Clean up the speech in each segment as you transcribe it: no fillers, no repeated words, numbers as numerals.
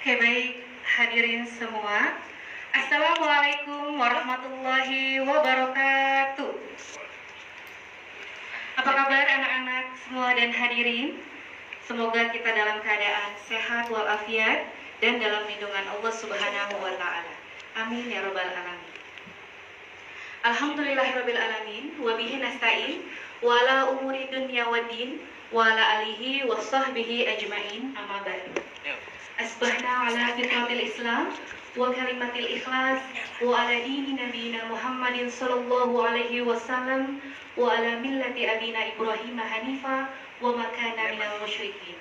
Oke, baik hadirin semua. Assalamualaikum warahmatullahi wabarakatuh. Apa kabar anak-anak semua dan hadirin? Semoga kita dalam keadaan sehat walafiat dan dalam lindungan Allah Subhanahu wa taala. Amin ya rabbal alamin. Alhamdulillahirabbil alamin wa bihi nasta'in wa ala umuri dunya waddin wa ala alihi wa sahbihi ajmain. Amma ba'du. Asbahna ala fitratil Islam wa kalimatil ikhlas wa ala dini nabiyina Muhammadin sallallahu alaihi wasallam wa ala millati abina Ibrahim hanifa wa ma kana minal musyrikin.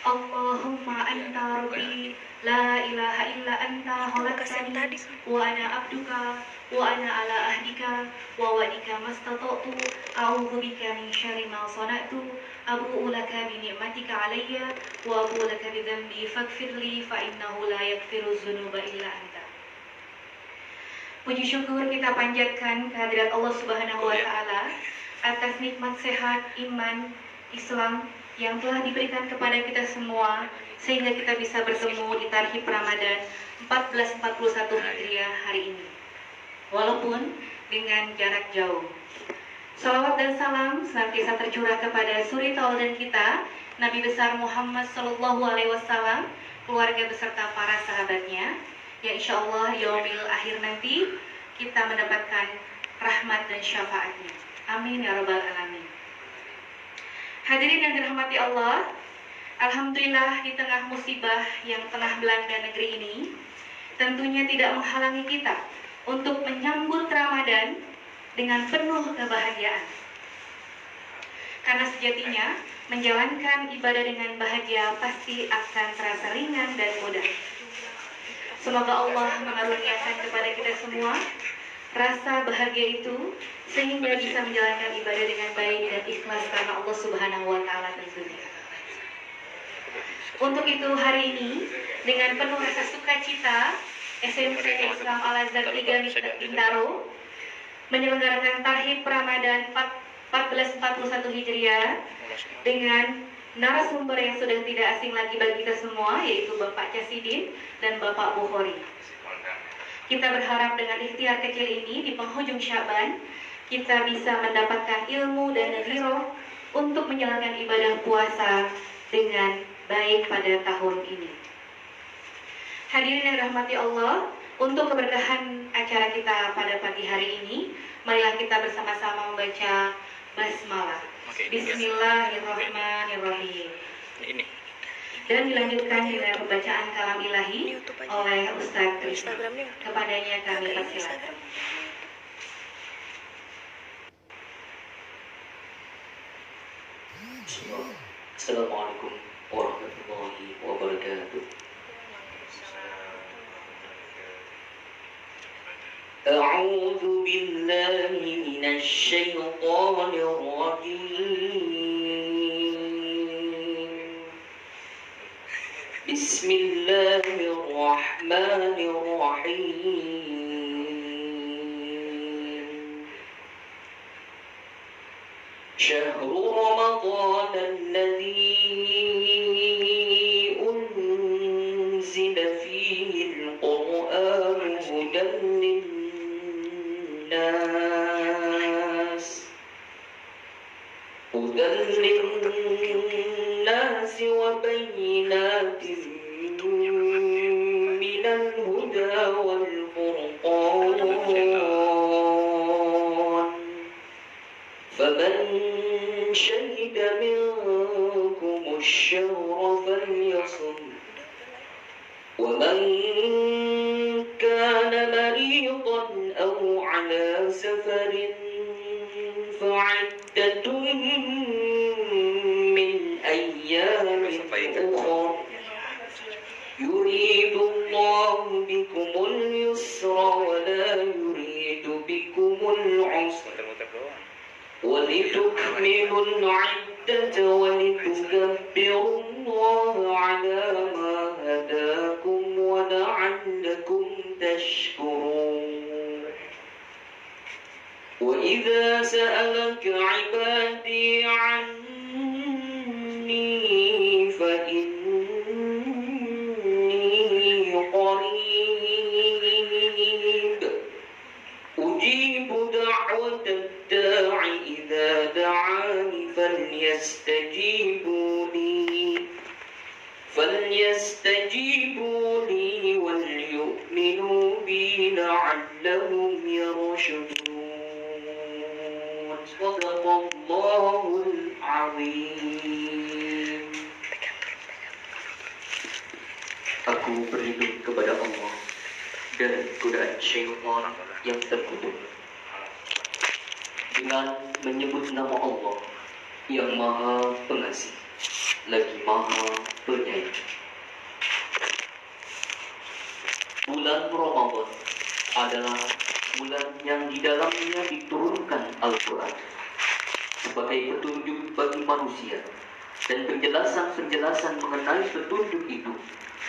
Allahumma anta rabbi la ilaha illa anta khalaqtani wa ana abduka wa ana ala ahdika wa wa'dika mastata'tu a'udzu bika min syarri ma sana'tu abu'u laka bi ni'matika alayya wa abu'u laka bi dhanbi faghfirli fa innahu la yaghfiru dzunuba illa anta. Puji syukur kita panjatkan kehadirat Allah Subhanahu wa taala atas nikmat sehat, iman, Islam yang telah diberikan kepada kita semua sehingga kita bisa bertemu di Tarhib Ramadan 1441 Hijriah hari ini, walaupun dengan jarak jauh. Salawat dan salam senantiasa tercurah kepada suri tauladan kita, Nabi besar Muhammad Sallallahu Alaihi Wasallam, keluarga beserta para sahabatnya, yang insya Allah yaumil akhir nanti kita mendapatkan rahmat dan syafaatnya. Amin ya rabbal alamin. Hadirin yang dirahmati Allah, alhamdulillah di tengah musibah yang tengah melanda negeri ini, tentunya tidak menghalangi kita untuk menyambut Ramadan dengan penuh kebahagiaan. Karena sejatinya menjalankan ibadah dengan bahagia pasti akan terasa ringan dan mudah. Semoga Allah mengaruniakan kepada kita semua rasa bahagia itu sehingga bisa menjalankan ibadah dengan baik dan ikhlas karena Allah Subhanahu wa taala tentunya. Untuk itu hari ini dengan penuh rasa sukacita SMP Islam Al-Azhar 3 Bintaro menyelenggarakan Tarhib Ramadan 1441 Hijriah dengan narasumber yang sudah tidak asing lagi bagi kita semua, yaitu Bapak Casidin dan Bapak Bukhari. Kita berharap dengan ikhtiar kecil ini di penghujung Syaban kita bisa mendapatkan ilmu dan ghirah untuk menjalankan ibadah puasa dengan baik pada tahun ini. Hadirin yang dirahmati Allah, untuk keberkahan acara kita pada pagi hari ini, marilah kita bersama-sama membaca basmalah. Bismillahirrahmanirrahim. Dan dilanjutkan dengan pembacaan kalam ilahi oleh Ustaz Krishna. Kepadanya kami persilakan. Assalamualaikum warahmatullahi wabarakatuh. A'udzu billahi minasy syaithanir rajim. Bismillahirrahmanirrahim. Syahrul Ramadan alladzi unzila fihi al-Qur'an hudan lin-nas wa bayyinatin minal huda wal furqan faman shahida minkum ash-shahra falyasum wa man kana maridan aw ala safarin fa'iddatun min ayyamin ukhra yuridu Allahu bikumul yusra wa la yuridu bikumul usra ولتكملوا العدة ولتكبروا الله على ما هداكم ولعلكم تشكرون وإذا سألك عبادي عني فإني فليستجيبوا لي وليؤمنوا بي لعلهم يرشدون. صدق الله العظيم. Aku berlindung kepada Allah dari godaan syaitan yang terkutuk dengan menyebut nama Allah yang Maha Pengasih lagi Maha Penyayang. Bulan Ramadan adalah bulan yang di dalamnya diturunkan Al-Quran sebagai petunjuk bagi manusia dan penjelasan-penjelasan mengenai petunjuk itu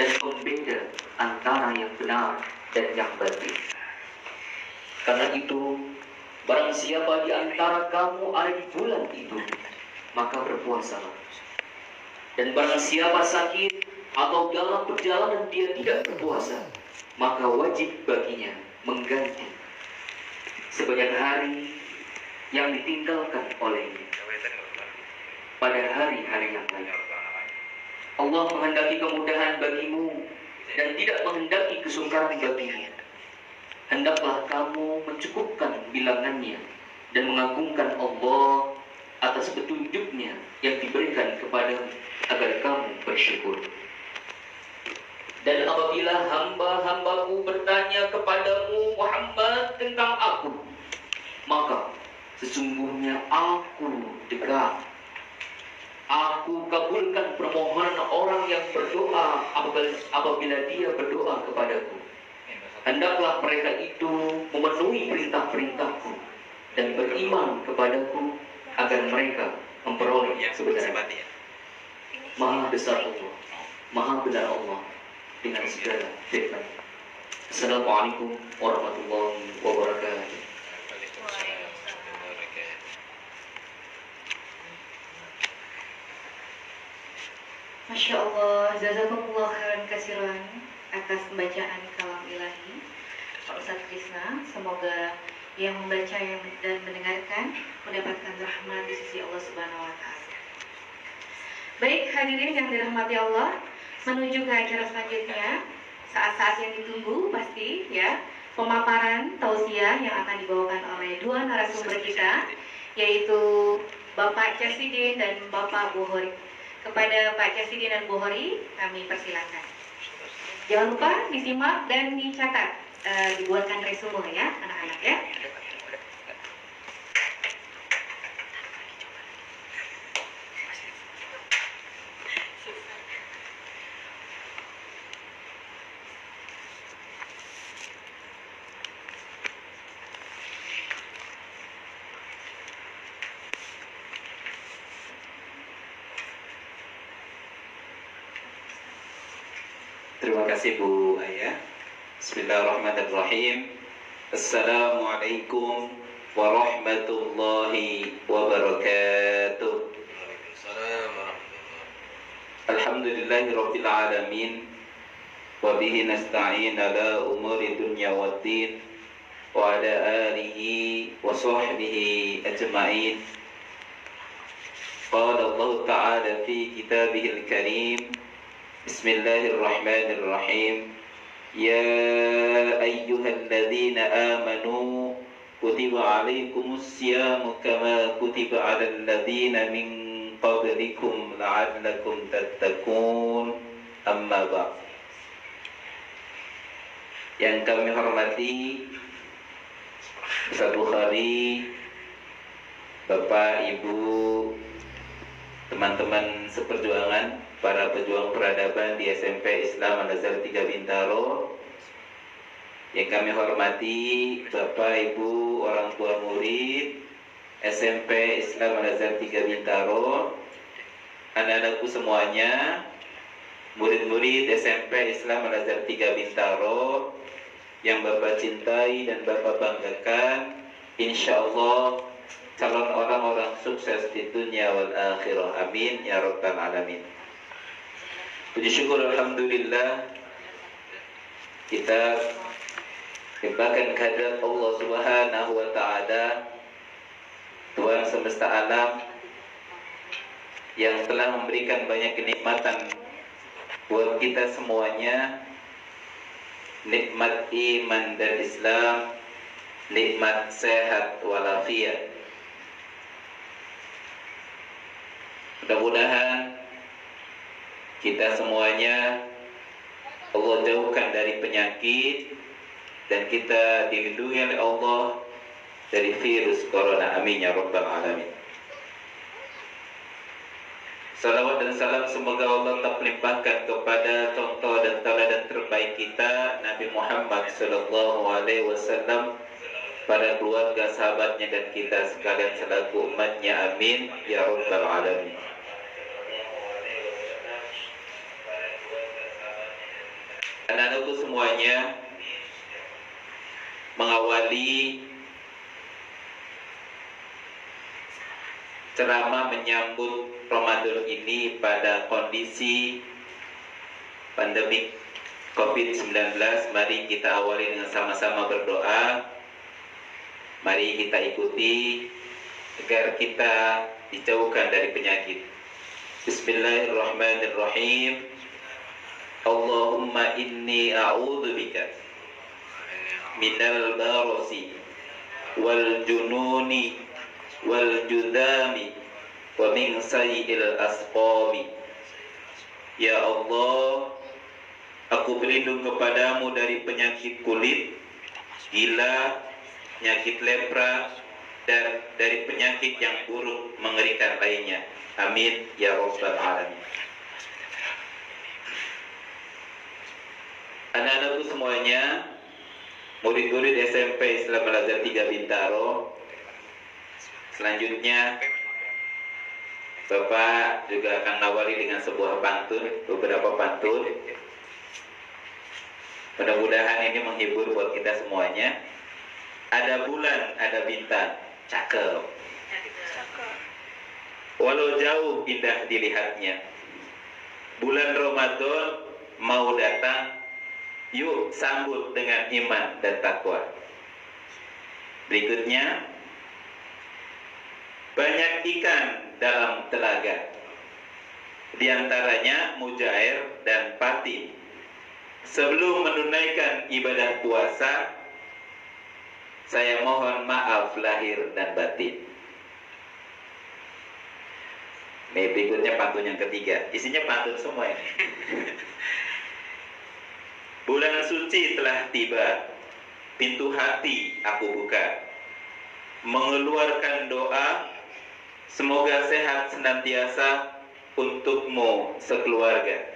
dan pembeda antara yang benar dan yang batil. Karena itu, barang siapa di antara kamu ada di bulan itu, maka berpuasalah. Dan barang siapa sakit atau dalam perjalanan dia tidak berpuasa, maka wajib baginya mengganti sebagian hari yang ditinggalkan olehnya pada hari-hari yang lain. Allah menghendaki kemudahan bagimu dan tidak menghendaki kesukaran bagimu. Hendaklah kamu mencukupkan bilangannya dan mengagungkan Allah atas petunjuknya yang diberikan kepadamu agar kamu bersyukur. Dan apabila hamba-hambaku bertanya kepadamu Muhammad tentang aku, maka sesungguhnya aku dekat. Aku kabulkan permohonan orang yang berdoa apabila dia berdoa kepadaku. Hendaklah mereka itu memenuhi perintah-perintahku dan beriman kepadaku agar mereka memperoleh kebenaran. Maha besar Allah, Maha benar Allah dengan segala firman. Assalamualaikum warahmatullahi wabarakatuh. Masya Allah, jazakumullah khairan katsiran atas pembacaan kalam ilahi Pak Ustadz Krisna. Semoga yang membaca dan mendengarkan mendapatkan rahmat di sisi Allah Subhanahu wa Ta'ala. Baik hadirin yang dirahmati Allah, menuju ke acara selanjutnya, saat-saat yang ditunggu pasti ya, pemaparan tausiah yang akan dibawakan oleh dua narasumber kita, yaitu Bapak Jasidin dan Bapak Buhori. Kepada Pak Jasidin dan Buhori kami persilakan. Jangan lupa disimak dan dicatat, dibuatkan resume ya anak-anak ya. Terima kasih Bu Ayah. Bismillahirrahmanirrahim. Assalamualaikum warahmatullahi wabarakatuh. Alhamdulillahirabbil alamin. Wa bihi nasta'in ala umuri dunya waddin wa ala alihi wa sahbihi ajma'in. Qala Allah Ta'ala fi kitabihil karim. Bismillahirrahmanirrahim. Ya ayyuhalladzina amanu kutiba alaikumus siyamu kama kutiba alal ladzina min qablikum la'allakum tattaqun. Amma ba'd. Yang kami hormati Ustaz Bukhari, Bapak, Ibu, teman-teman seperjuangan, para pejuang peradaban di SMP Islam Al-Azhar 3 Bintaro. Yang kami hormati Bapak, Ibu, orang tua murid SMP Islam Al-Azhar 3 Bintaro, anak-anakku semuanya, murid-murid SMP Islam Al-Azhar 3 Bintaro yang Bapak cintai dan Bapak banggakan, insya Allah calon orang-orang sukses di dunia wal akhirah. Amin ya rabbal alamin. Puji syukur alhamdulillah kita limpahkan kehadirat Allah Subhanahu wa Ta'ala, Tuhan semesta alam yang telah memberikan banyak kenikmatan buat kita semuanya, nikmat iman dan Islam, nikmat sehat walafiat. Mudah-mudahan kita semuanya Allah jauhkan dari penyakit dan kita dilindungi oleh Allah dari virus corona. Amin ya rabbal alamin. Salawat dan salam semoga Allah tetap melimpahkan kepada contoh dan teladan terbaik kita, Nabi Muhammad sallallahu alaihi wasallam, pada keluarga, sahabatnya dan kita sekalian selaku umatnya. Amin ya rabbal alamin. Anak-anakku semuanya, mengawali ceramah menyambut Ramadan ini pada kondisi pandemik COVID-19, mari kita awali dengan sama-sama berdoa. Mari kita ikuti agar kita dijauhkan dari penyakit. Bismillahirrahmanirrahim. Allahumma inni a'udzubika minal barasi wal jununi wal judami wa min sayyi'il asqami. Ya Allah, aku berlindung kepadamu dari penyakit kulit, gila, penyakit lepra, dan dari penyakit yang buruk mengerikan lainnya. Amin ya rabbal alamin. Anak-anakku semuanya, murid-murid SMP Islam Al-Azhar 3 Bintaro, selanjutnya Bapak juga akan ngawali dengan sebuah pantun, beberapa pantun. Mudah-mudahan ini menghibur buat kita semuanya. Ada bulan, ada bintang, cakep. Walau jauh indah dilihatnya. Bulan Ramadan mau datang, yuk sambut dengan iman dan takwa. Berikutnya, banyak ikan dalam telaga, di antaranya mujair dan patin. Sebelum menunaikan ibadah puasa, saya mohon maaf lahir dan batin. Nih berikutnya pantun yang ketiga, isinya pantun semua ini. Bulan suci telah tiba, pintu hati aku buka, mengeluarkan doa, semoga sehat senantiasa untukmu sekeluarga.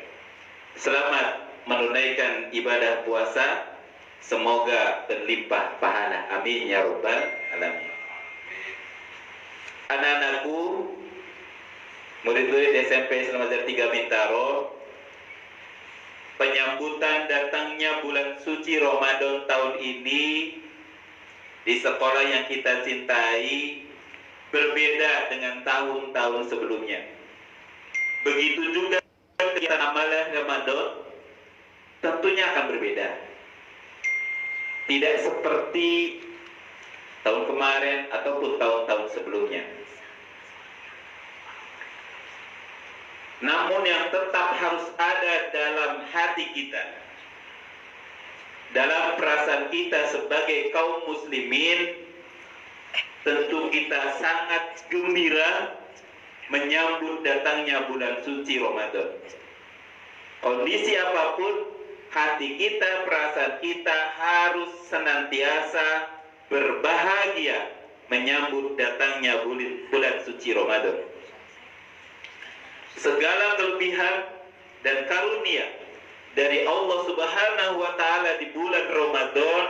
Selamat menunaikan ibadah puasa, semoga berlimpah pahala. Amin ya rabbal alamin. Anak-anakku, murid-murid SMP Islam Al-Azhar 3 Bintaro, penyambutan datangnya bulan suci Ramadan tahun ini di sekolah yang kita cintai berbeda dengan tahun-tahun sebelumnya. Begitu juga kita amalan Ramadan tentunya akan berbeda. Tidak seperti tahun kemarin ataupun tahun-tahun sebelumnya. Namun yang tetap harus ada dalam hati kita, dalam perasaan kita sebagai kaum muslimin, tentu kita sangat gembira menyambut datangnya bulan suci Ramadan. Kondisi apapun, hati kita, perasaan kita harus senantiasa berbahagia menyambut datangnya bulan suci Ramadan. Segala kelebihan dan karunia dari Allah Subhanahu wa Ta'ala di bulan Ramadan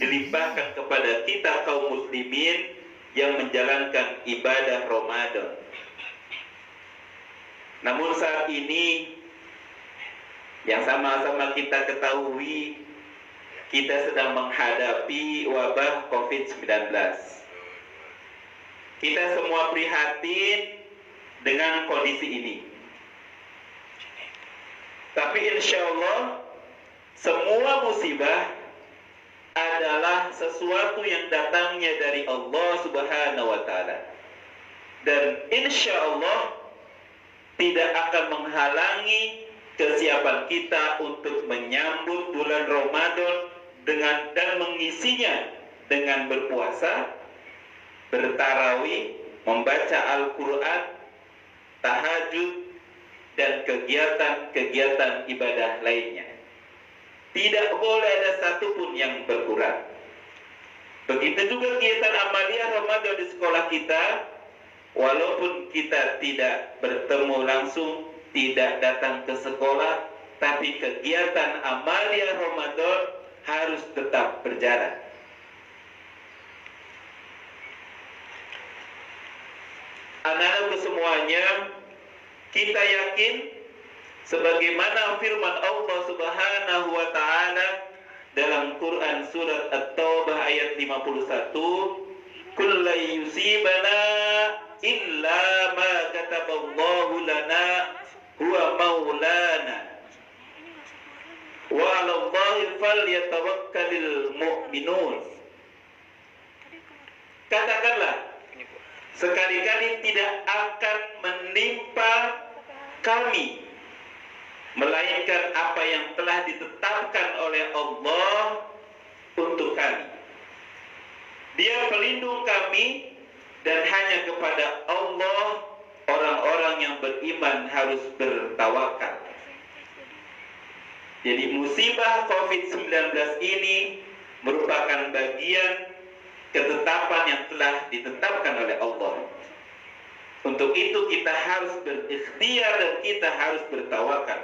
dilimpahkan kepada kita kaum muslimin yang menjalankan ibadah Ramadan. Namun saat ini yang sama-sama kita ketahui, kita sedang menghadapi wabah COVID-19. Kita semua prihatin dengan kondisi ini. Tapi insya Allah semua musibah adalah sesuatu yang datangnya dari Allah Subhanahu wa Ta'ala, dan insya Allah tidak akan menghalangi kesiapan kita untuk menyambut bulan Ramadan dan mengisinya dengan berpuasa, bertarawih, membaca Al-Quran, tahajud, dan kegiatan-kegiatan ibadah lainnya. Tidak boleh ada satupun yang berkurang. Begitu juga kegiatan amalia Ramadan di sekolah kita, walaupun kita tidak bertemu langsung, tidak datang ke sekolah, tapi kegiatan amalia Ramadan harus tetap berjalan. Anak-anakku semuanya, kita yakin sebagaimana firman Allah Subhanahu wa taala dalam Quran surat At-Taubah ayat 51, "Kullu yusibana illa ma kataballahu lana huwa maulana wa 'alallahi falyatawakkalul mu'minun." Katakanlah, sekali-kali tidak akan menimpa kami melainkan apa yang telah ditetapkan oleh Allah untuk kami. Dia pelindung kami, dan hanya kepada Allah orang-orang yang beriman harus bertawakal. Jadi musibah COVID-19 ini merupakan bagian ketetapan yang telah ditetapkan oleh Allah. Untuk itu kita harus berikhtiar dan kita harus bertawakal.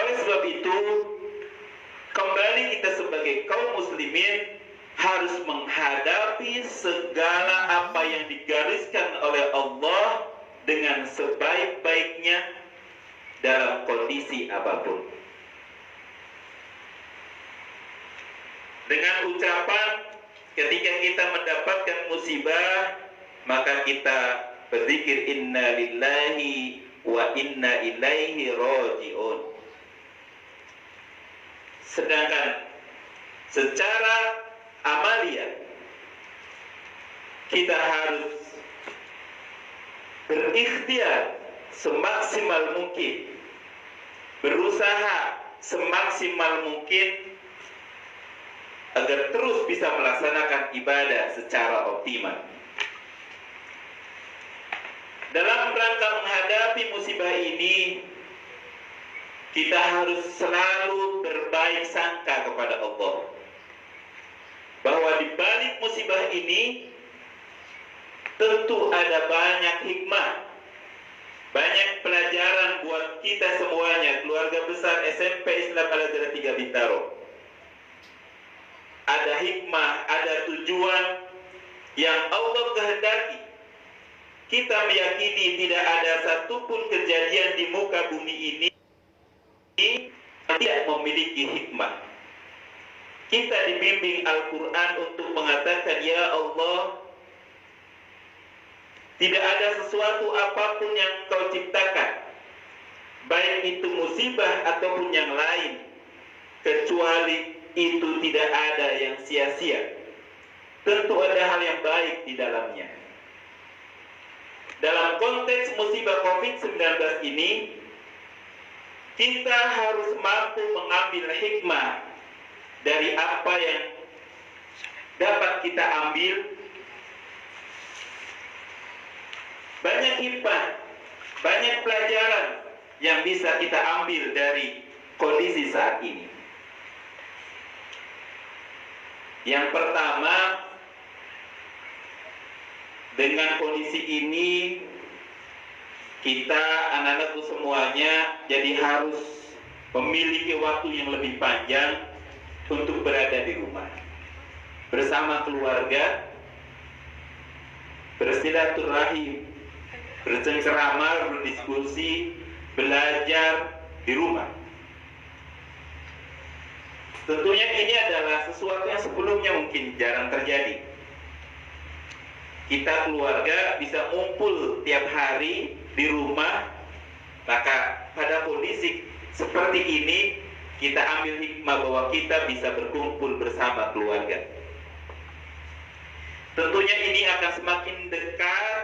Oleh sebab itu, kembali kita sebagai kaum muslimin harus menghadapi segala apa yang digariskan oleh Allah dengan sebaik-baiknya dalam kondisi apapun. Dengan ucapan ketika kita mendapatkan musibah, maka kita berzikir inna lillahi wa inna ilaihi raji'un. Sedangkan secara amalia kita harus berikhtiar semaksimal mungkin, berusaha semaksimal mungkin agar terus bisa melaksanakan ibadah secara optimal. Dalam rangka menghadapi musibah ini, kita harus selalu berbaik sangka kepada Allah, bahwa di balik musibah ini tentu ada banyak hikmah, banyak pelajaran buat kita semuanya, keluarga besar SMP Islam Al-Azhar 3 Bintaro. Ada hikmah, ada tujuan yang Allah kehendaki. Kita meyakini tidak ada satupun kejadian di muka bumi ini yang tidak memiliki hikmah. Kita dibimbing Al-Quran untuk mengatakan, ya Allah, tidak ada sesuatu apapun yang Kau ciptakan, baik itu musibah ataupun yang lain, kecuali itu tidak ada yang sia-sia. Tentu ada hal yang baik di dalamnya. Dalam konteks musibah COVID-19 ini, kita harus mampu mengambil hikmah dari apa yang dapat kita ambil. Banyak hikmah, banyak pelajaran yang bisa kita ambil dari kondisi saat ini. Yang pertama, dengan kondisi ini kita anak-anakku semuanya jadi harus memiliki waktu yang lebih panjang untuk berada di rumah bersama keluarga, bersilaturahim, bercengkerama, berdiskusi, belajar di rumah. Tentunya ini adalah sesuatu yang sebelumnya mungkin jarang terjadi. Kita keluarga bisa ngumpul tiap hari di rumah, maka pada kondisi seperti ini kita ambil hikmah bahwa kita bisa berkumpul bersama keluarga. Tentunya ini akan semakin dekat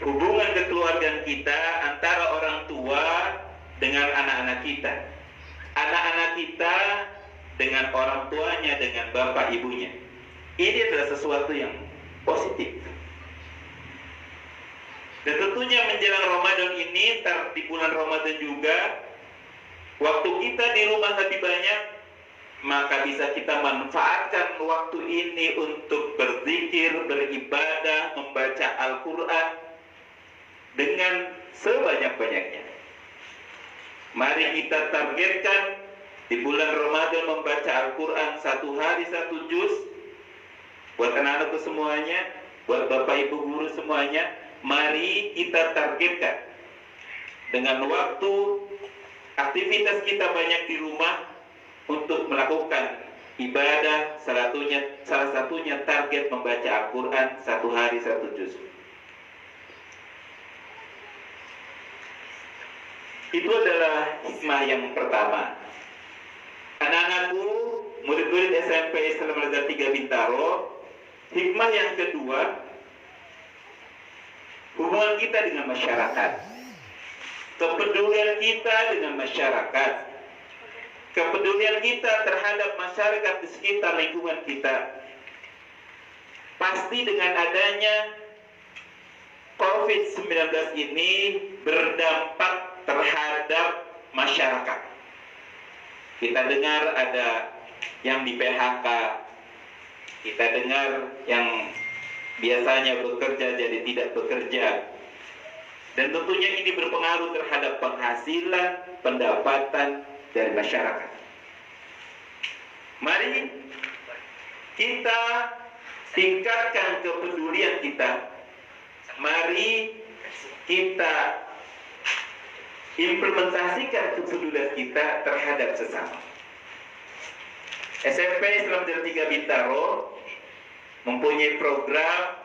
hubungan kekeluargaan kita antara orang tua dengan anak-anak kita, anak-anak kita dengan orang tuanya, dengan bapak ibunya. Ini adalah sesuatu yang positif. Dan tentunya menjelang Ramadan ini, di bulan Ramadan juga, waktu kita di rumah lebih banyak, maka bisa kita manfaatkan waktu ini untuk berzikir, beribadah, membaca Al-Quran dengan sebanyak-banyaknya. Mari kita targetkan di bulan Ramadan membaca Al-Quran 1 hari 1 juz. Buat anak-anakku semuanya, buat bapak ibu guru semuanya, mari kita targetkan dengan waktu aktivitas kita banyak di rumah untuk melakukan ibadah, salah satunya target membaca Al-Quran 1 hari 1 juz. Itu adalah hikmah yang pertama. Anak-anakku, murid-murid SMP Islam Al-Azhar 3 Bintaro, hikmah yang kedua, hubungan kita dengan masyarakat, kepedulian kita dengan masyarakat, kepedulian kita terhadap masyarakat di sekitar lingkungan kita. Pasti dengan adanya COVID-19 ini berdampak terhadap masyarakat. Kita dengar ada yang di PHK, kita dengar yang biasanya bekerja jadi tidak bekerja. Dan tentunya ini berpengaruh terhadap penghasilan, pendapatan dari masyarakat. Mari kita tingkatkan kepedulian kita. Mari kita implementasikan kepedulian kita terhadap sesama. SMP Islam 3 Bintaro mempunyai program,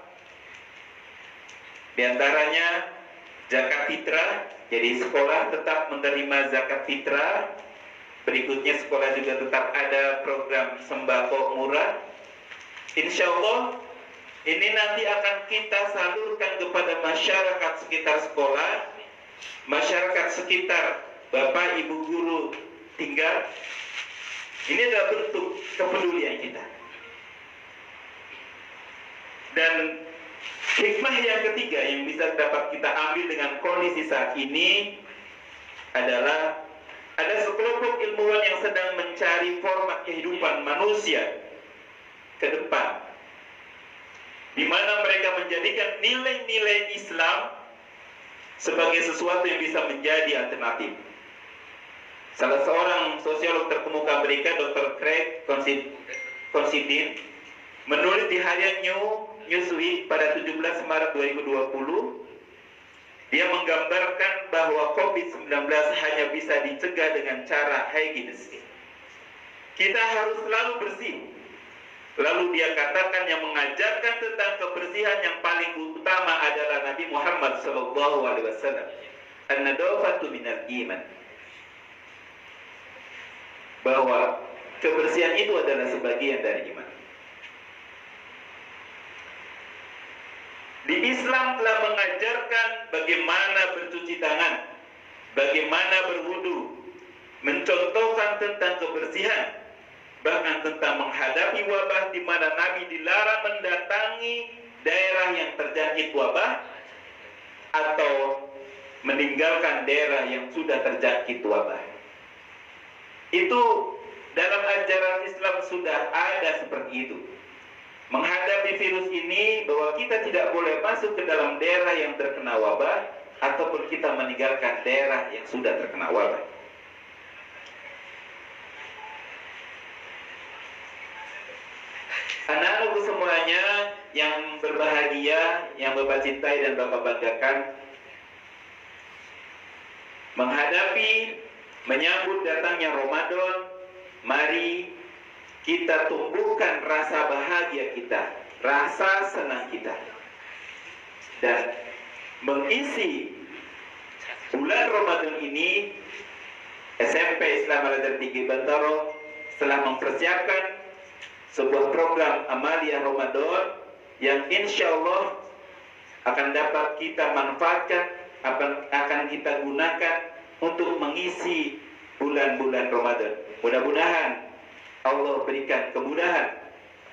diantaranya zakat fitrah. Jadi sekolah tetap menerima zakat fitrah. Berikutnya sekolah juga tetap ada program sembako murah. Insya Allah ini nanti akan kita salurkan kepada masyarakat sekitar sekolah, masyarakat sekitar bapak ibu guru tinggal. Ini adalah bentuk kepedulian kita. Dan hikmah yang ketiga yang bisa dapat kita ambil dengan kondisi saat ini adalah ada sekelompok ilmuwan yang sedang mencari format kehidupan manusia ke depan, di mana mereka menjadikan nilai-nilai Islam sebagai sesuatu yang bisa menjadi alternatif. Salah seorang sosiolog terkemuka Amerika, Dr. Craig Considine, menulis di harian Newsweek pada 17 Maret 2020, dia menggambarkan bahwa COVID-19 hanya bisa dicegah dengan cara higienis. Kita harus selalu bersih. Lalu dia katakan yang mengajarkan tentang kebersihan yang paling utama adalah Nabi Muhammad SAW. An-nadafatu minal iman. Bahwa kebersihan itu adalah sebagian dari iman. Di Islam telah mengajarkan bagaimana bercuci tangan, bagaimana berwudu, mencontohkan tentang kebersihan, bahkan tentang menghadapi wabah di mana Nabi dilarang mendatangi daerah yang terjangkit wabah atau meninggalkan daerah yang sudah terjangkit wabah. Itu dalam ajaran Islam sudah ada seperti itu. Menghadapi virus ini bahwa kita tidak boleh masuk ke dalam daerah yang terkena wabah ataupun kita meninggalkan daerah yang sudah terkena wabah. Anak-anakku semuanya yang berbahagia, yang Bapak cintai dan Bapak banggakan, menghadapi, menyambut datangnya Ramadan, mari kita tumbuhkan rasa bahagia kita, rasa senang kita, dan mengisi bulan Ramadan ini. SMP Islam Al-Azhar 3 Bintaro telah mempersiapkan sebuah program Amalia Ramadan yang insya Allah akan dapat kita manfaatkan akan kita gunakan untuk mengisi bulan-bulan Ramadan. Mudah-mudahan Allah berikan kemudahan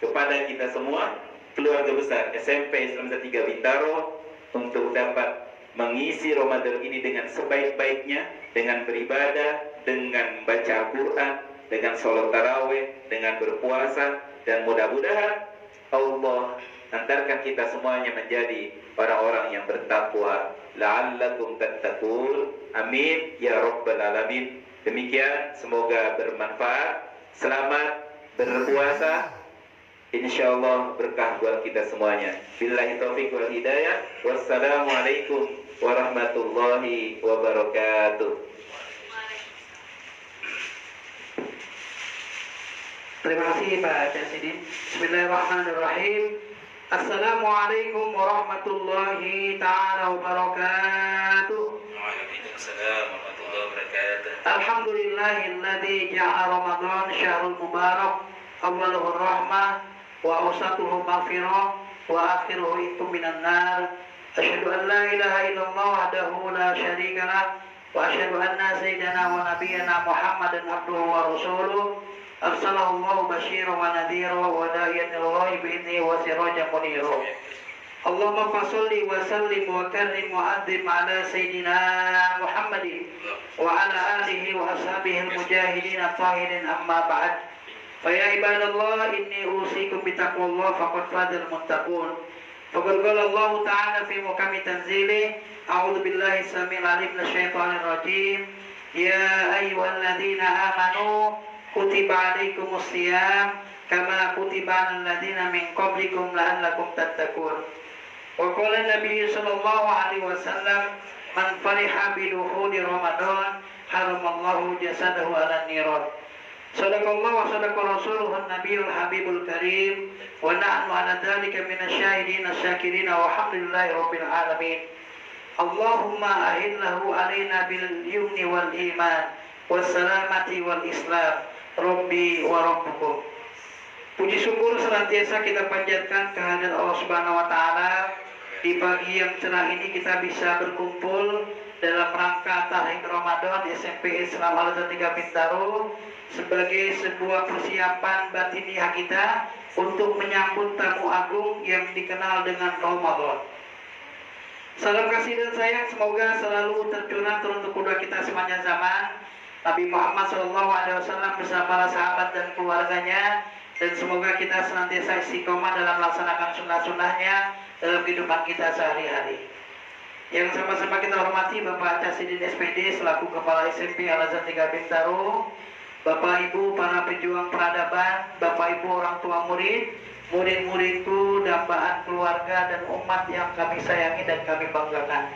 kepada kita semua, keluarga besar SMP Islam 3 Bintaro, untuk dapat mengisi Ramadan ini dengan sebaik-baiknya, dengan beribadah, dengan baca Al-Quran, dengan sholat tarawih, dengan berpuasa, dan mudah-mudahan Allah antarkan kita semuanya menjadi orang-orang yang bertakwa. La'allakum tattaqun. Amin ya rabbal alamin. Demikian, semoga bermanfaat. Selamat berpuasa. Insyaallah berkah buat kita semuanya. Billahi taufiq wal hidayah. Wassalamualaikum warahmatullahi wabarakatuh. Terima kasih Pak Jasidin. Bismillahirrahmanirrahim. Assalamualaikum warahmatullahi ta'ala wabarakatuh. Waalaikumsalam warahmatullahi wabarakatuh. Alhamdulillahilladzi ja'ala Ramadan syahrul mubarak, awwaluhu rahmah wa awsatuhu maghfirah wa akhiruhu itqun minan nar. Asyhadu an la ilaha illallah wahdahu la syarika lah wa asyhadu anna sayyidana wa nabiyyana Muhammadan abduhu wa rasuluh. Arsalahu Allahu basyiran wa nadhiran wa da'iyan ilallahi bi'idhnihi wa sirajan munira. Allahumma fasholli wa sallim wa karrim wa adzim ala sayyidina Muhammadin wa ala alihi wa ashabihi al-mujahidin at-tahirin, amma ba'd. Fa ya ibadallah, inni usikum bi taqwallah faqad fazal muttaqun. Faqad qala Allah ta'ala fi muhkami tanzilih, a'udzu billahi samil alim minasyaitonir rajim. Ya ayyuhalladzina amanu kutiba alaikumus shiyam kama kutiba alal ladzina min qablikum la'allakum tattaqun. Wa qala Nabi sallallahu alaihi wasallam, man fariha bi dukhuli Ramadan haramallahu jasadahu 'ala niran. Sadaqallahu wa sadaqa rasuluhu an-nabiyul habibul karim wa nahnu 'ala dzalika minasyahidin asyakirin walhamdulillahi rabbil alamin. Allahumma ahillahu 'alaina bil yumni wal iman wassalamati wal islam. Rabbi wa rabbukum. Puji syukur senantiasa kita panjatkan kehadirat Allah Subhanahu wa taala. Di pagi yang cerah ini kita bisa berkumpul dalam rangka Tahrik Ramadan SMP Islam Al-Azhar 3 Bintaro sebagai sebuah persiapan batiniah kita untuk menyambut tamu agung yang dikenal dengan Ramadan. Salam kasih dan sayang semoga selalu tercurah untuk kedua kita sepanjang zaman, Nabi Muhammad SAW bersama para sahabat dan keluarganya, dan semoga kita senantiasa istiqomah dalam melaksanakan sunnah-sunnahnya dalam kehidupan kita sehari-hari. Yang sama-sama kita hormati Bapak Jasidin SPD selaku Kepala SMP Al-Azhar 3 Bintaro, Bapak Ibu para pejuang peradaban, Bapak Ibu orang tua murid, murid-muridku, dambaan keluarga dan umat yang kami sayangi dan kami banggakan.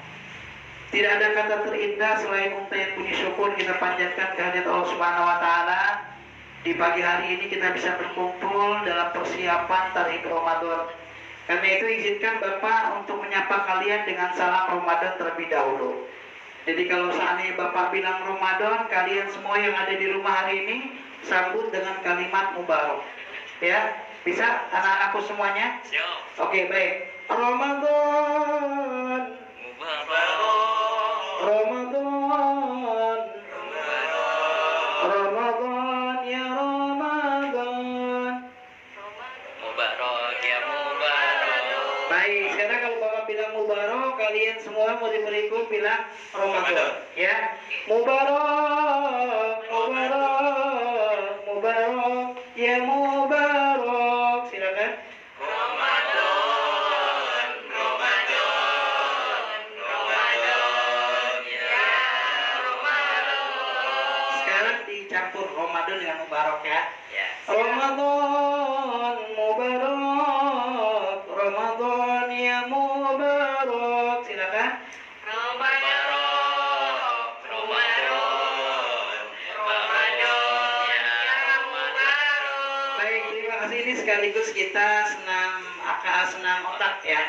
Tidak ada kata terindah selain untayan puji syukur kita panjatkan kehadirat Allah Subhanahu wa taala. Di pagi hari ini kita bisa berkumpul dalam persiapan Tahrik Ramadan. Karena itu izinkan Bapak untuk menyapa kalian dengan salam Ramadan terlebih dahulu. Jadi kalau seandainya Bapak bilang Ramadan, kalian semua yang ada di rumah hari ini sambut dengan kalimat mubarak. Ya, bisa anak-anakku semuanya? Siap. Oke, baik. Ramadan Mubarak. Ramadan, Ramadan ya Ramadan. Mubarak ya mubarak. Baik, sekarang kalau Bapak bilang mubarak, kalian semua murid-muridku bilang Ramadan, ya. Mubarak, mubarak, mubarak ya mubarak. Silakan. Campur Ramadan dengan mubarak ya. Ramadan mubarak, Ramadan ya mubarak. Silakan. Baik, terima kasih. Ini sekaligus kita senam AKA, senam otak ya.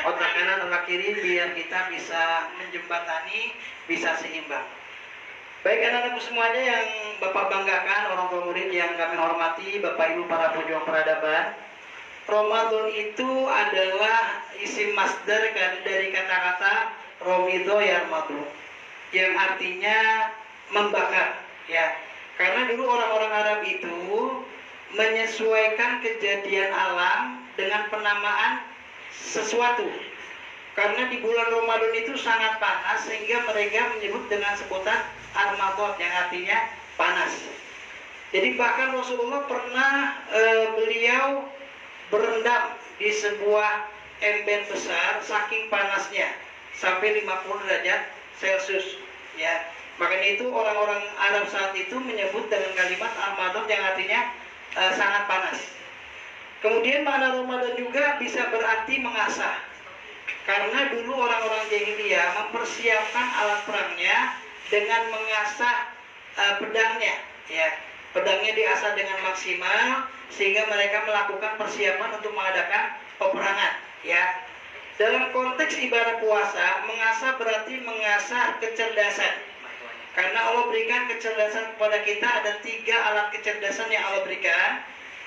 Otak kanan, otak kiri, biar kita bisa menjembatani, bisa seimbang. Baik anak-anakku semuanya yang Bapak banggakan, orang tua murid yang kami hormati, Bapak Ibu para pejuang peradaban. Ramadan itu adalah isim masdar dari kata-kata romido yarmadu, yang artinya membakar, ya. Karena dulu orang-orang Arab itu menyesuaikan kejadian alam dengan penamaan sesuatu. Karena di bulan Ramadan itu sangat panas sehingga mereka menyebut dengan sebutan armadot yang artinya panas. Jadi bahkan Rasulullah pernah beliau berendam di sebuah ember besar saking panasnya sampai 50 derajat Celcius, ya. Makanya itu orang-orang Arab saat itu menyebut dengan kalimat armadot yang artinya sangat panas. Kemudian makna Ramadan juga bisa berarti mengasah. Karena dulu orang-orang jahiliyah mempersiapkan alat perangnya dengan mengasah pedangnya, ya. Pedangnya diasah dengan maksimal sehingga mereka melakukan persiapan untuk mengadakan peperangan, ya. Dalam konteks ibadah puasa, mengasah berarti mengasah kecerdasan. Karena Allah berikan kecerdasan kepada kita, ada 3 alat kecerdasan yang Allah berikan.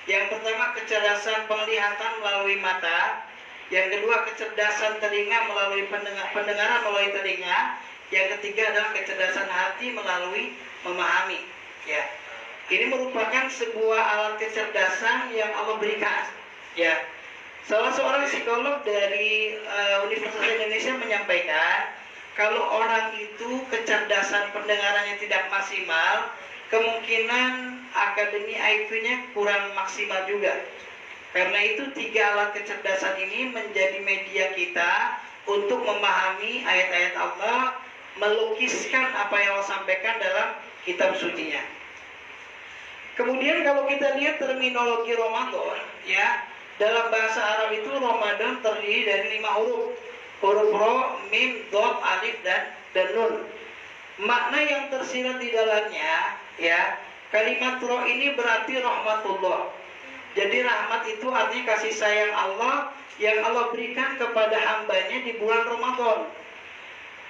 Yang pertama kecerdasan penglihatan melalui mata, yang kedua kecerdasan telinga melalui pendengaran melalui telinga, yang ketiga adalah kecerdasan hati melalui memahami, ya. Ini merupakan sebuah alat kecerdasan yang Allah berikan, ya. Salah seorang psikolog dari Universitas Indonesia menyampaikan, kalau orang itu kecerdasan pendengarannya tidak maksimal, kemungkinan akademi IQ-nya kurang maksimal juga. Karena itu 3 alat kecerdasan ini menjadi media kita untuk memahami ayat-ayat Allah, melukiskan apa yang Allah sampaikan dalam kitab sucinya. Kemudian kalau kita lihat terminologi Ramadan, ya, dalam bahasa Arab itu Ramadan terdiri dari 5 huruf. Huruf ro, mim, dot, alif, dan nun. Makna yang tersirat di dalamnya, ya, kalimat ro ini berarti rahmatullah. Jadi rahmat itu artinya kasih sayang Allah yang Allah berikan kepada hambanya di bulan Ramadan.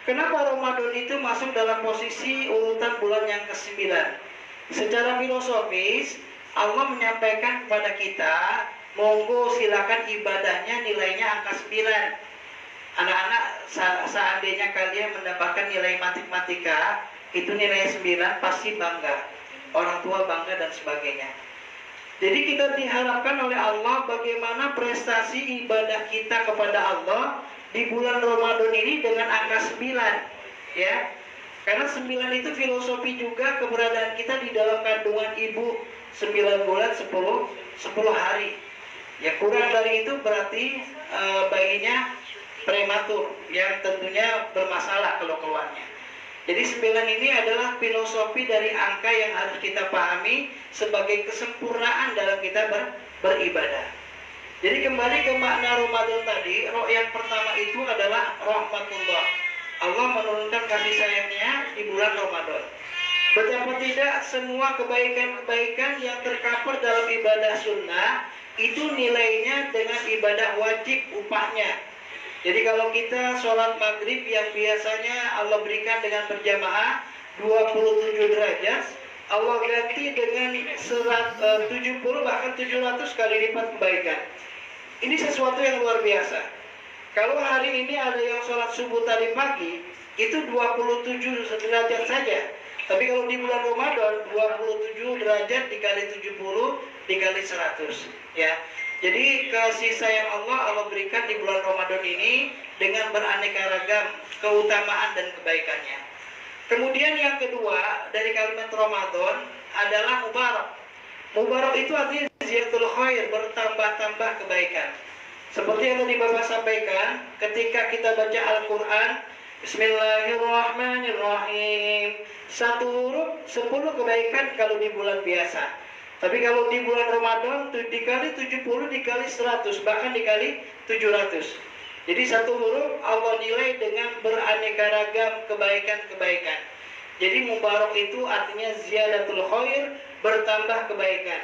Kenapa Ramadan itu masuk dalam posisi urutan bulan yang ke-9? Secara filosofis, Allah menyampaikan kepada kita, monggo silakan ibadahnya nilainya angka 9. Anak-anak, seandainya kalian mendapatkan nilai matematika itu nilai 9, pasti bangga. Orang tua bangga dan sebagainya. Jadi kita diharapkan oleh Allah bagaimana prestasi ibadah kita kepada Allah di bulan Ramadan ini dengan angka 9, ya. Karena 9 itu filosofi juga keberadaan kita di dalam kandungan ibu 9 bulan 10 hari. Ya, kurang dari itu berarti bayinya prematur yang tentunya bermasalah kalau keluarnya. Jadi 9 ini adalah filosofi dari angka yang harus kita pahami sebagai kesempurnaan dalam kita beribadah. Jadi kembali ke makna Ramadan tadi, roh yang pertama itu adalah rahmatullah. Allah menurunkan kasih sayangnya di bulan Ramadan. Betapa tidak semua kebaikan-kebaikan yang tercover dalam ibadah sunnah itu nilainya dengan ibadah wajib upahnya. Jadi kalau kita sholat maghrib yang biasanya Allah berikan dengan berjamaah 27 derajat, Allah ganti dengan 70 bahkan 700 kali lipat kebaikan. Ini sesuatu yang luar biasa. Kalau hari ini ada yang sholat subuh tadi pagi, itu 27 derajat saja. Tapi kalau di bulan Ramadan, 27 derajat dikali 70 dikali 100. Ya. Jadi kasih sayang Allah berikan di bulan Ramadan ini dengan beraneka ragam keutamaan dan kebaikannya. Kemudian yang kedua dari kalimat Ramadan adalah mubarak. Mubarak itu artinya ziyadatul khair, bertambah-tambah kebaikan. Seperti yang tadi Bapak sampaikan, ketika kita baca Al-Quran, Bismillahirrahmanirrahim, 1 huruf 10 kebaikan kalau di bulan biasa. Tapi kalau di bulan Ramadan dikali 70 dikali 100 bahkan dikali 700. Jadi 1 huruf Allah nilai dengan beraneka ragam kebaikan-kebaikan. Jadi mubarak itu artinya ziyadatul khair, bertambah kebaikan.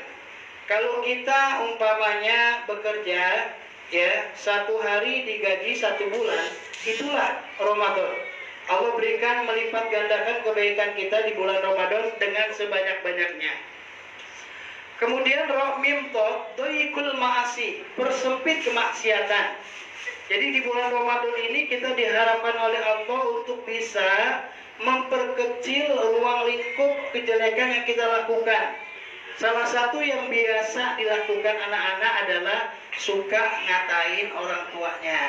Kalau kita umpamanya bekerja, ya, 1 hari digaji 1 bulan, itulah Ramadan. Allah berikan melipat gandakan kebaikan kita di bulan Ramadan dengan sebanyak-banyaknya. Kemudian roh mim tot doikul ma'asi, persempit kemaksiatan. Jadi di bulan Ramadan ini kita diharapkan oleh Allah untuk bisa memperkecil ruang lingkup kejelekan yang kita lakukan. Salah satu yang biasa dilakukan anak-anak adalah suka ngatain orang tuanya,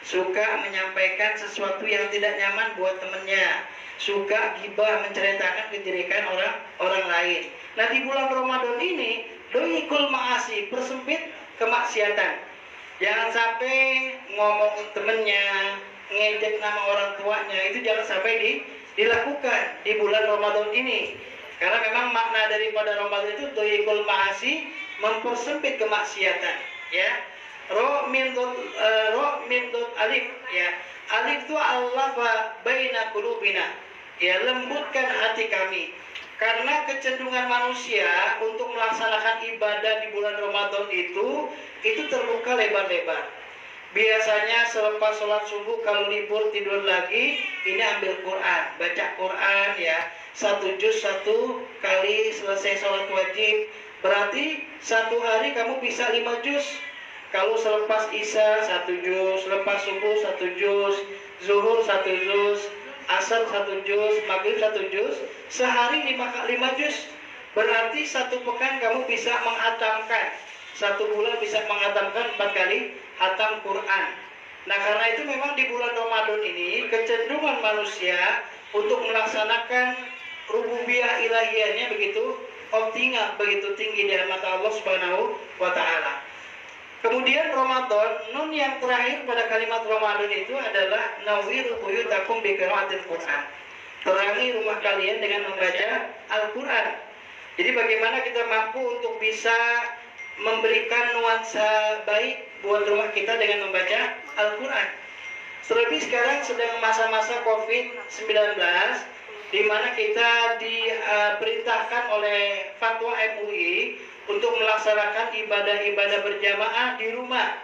suka menyampaikan sesuatu yang tidak nyaman buat temennya, suka gibah menceritakan kejelekan orang lain. Nah di bulan Ramadan ini doikul ma'asi, persempit kemaksiatan. Jangan sampai ngomong temennya, ngejek nama orang tuanya, itu jangan sampai dilakukan di bulan Ramadan ini. Karena memang makna daripada Ramadan itu doikul ma'asi, mempersempit kemaksiatan, ya. Ro min dot alif, ya. Alif itu allafa baina qulubina, ya, lembutkan hati kami. Karena kecenderungan manusia untuk melaksanakan ibadah di bulan Ramadan itu terbuka lebar-lebar. Biasanya selepas sholat subuh kalau libur tidur lagi, ini ambil Quran, baca Quran, ya, 1 juz 1 kali selesai sholat wajib. Berarti satu hari kamu bisa 5 juz. Kalau selepas isya 1 juz, selepas subuh 1 juz, zuhur 1 juz, asar 1 juz, maghrib 1 juz, sehari 5 juz. Berarti satu pekan kamu bisa menghatamkan, satu bulan bisa menghatamkan 4 kali hatam Quran. Nah karena itu memang di bulan Ramadan ini kecenderungan manusia untuk melaksanakan rububiyah ilahiyahnya begitu optimal, begitu tinggi di mata Allah Subhanahu wa Ta'ala. Kemudian Ramadan, nun yang terakhir pada kalimat Ramadan itu adalah nawwiru buyutakum bi qiraatil Quran. Terangi rumah kalian dengan membaca Al-Quran. Jadi bagaimana kita mampu untuk bisa memberikan nuansa baik buat rumah kita dengan membaca Al-Quran. Terlebih sekarang sedang masa-masa COVID-19, di mana kita diperintahkan oleh fatwa MUI untuk melaksanakan ibadah-ibadah berjamaah di rumah.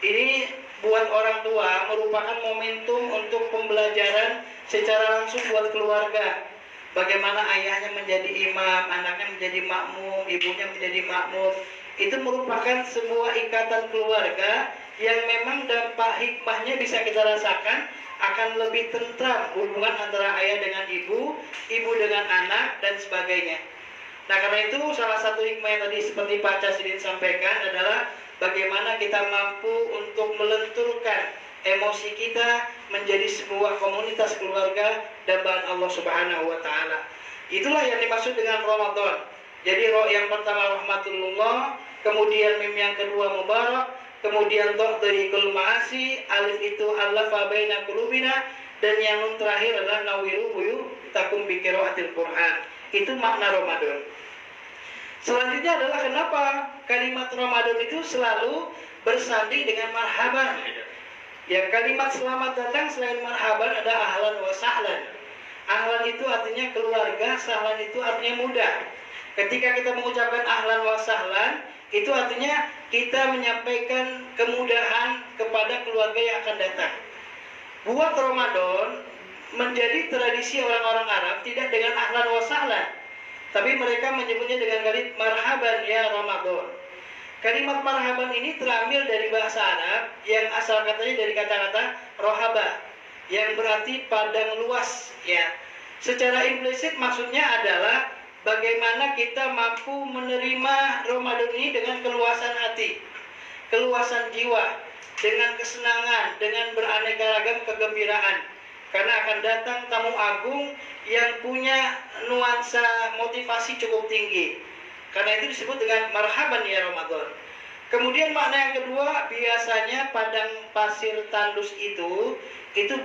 Ini buat orang tua merupakan momentum untuk pembelajaran secara langsung buat keluarga. Bagaimana ayahnya menjadi imam, anaknya menjadi makmum, ibunya menjadi makmum. Itu merupakan sebuah ikatan keluarga yang memang dampak hikmahnya bisa kita rasakan, akan lebih tentram hubungan antara ayah dengan ibu, ibu dengan anak, dan sebagainya. Nah karena itu salah satu hikmah yang tadi seperti Pak Casidin sampaikan adalah bagaimana kita mampu untuk melenturkan emosi kita menjadi sebuah komunitas keluarga dambaan Allah Subhanahu wa Ta'ala. Itulah yang dimaksud dengan Ramadan. Jadi roh yang pertama rahmatullah, kemudian mim yang kedua mubarak, kemudian toh doikul ma'asi, alif itu allafa baina qulubina, dan yang nun terakhir adalah nawiru buyutakum bi qiraatil Quran. Itu makna Ramadan. Selanjutnya adalah kenapa kalimat Ramadan itu selalu bersanding dengan marhaban. Ya, kalimat selamat datang selain marhaban ada ahlan wa sahlan. Ahlan itu artinya keluarga, sahlan itu artinya muda. Ketika kita mengucapkan ahlan wa sahlan, itu artinya kita menyampaikan kemudahan kepada keluarga yang akan datang. Buat Ramadan menjadi tradisi orang-orang Arab tidak dengan ahlan wa sahlan, tapi mereka menyebutnya dengan kalimat marhaban ya Ramadan. Kalimat marhaban ini terambil dari bahasa Arab yang asal katanya dari kata-kata rohaba, yang berarti padang luas, ya. Secara implisit maksudnya adalah bagaimana kita mampu menerima Ramadan ini dengan keluasan hati, keluasan jiwa, dengan kesenangan, dengan beraneka ragam kegembiraan. Karena akan datang tamu agung yang punya nuansa motivasi cukup tinggi. Karena itu disebut dengan marhaban ya Ramadan. Kemudian makna yang kedua, biasanya padang pasir tandus itu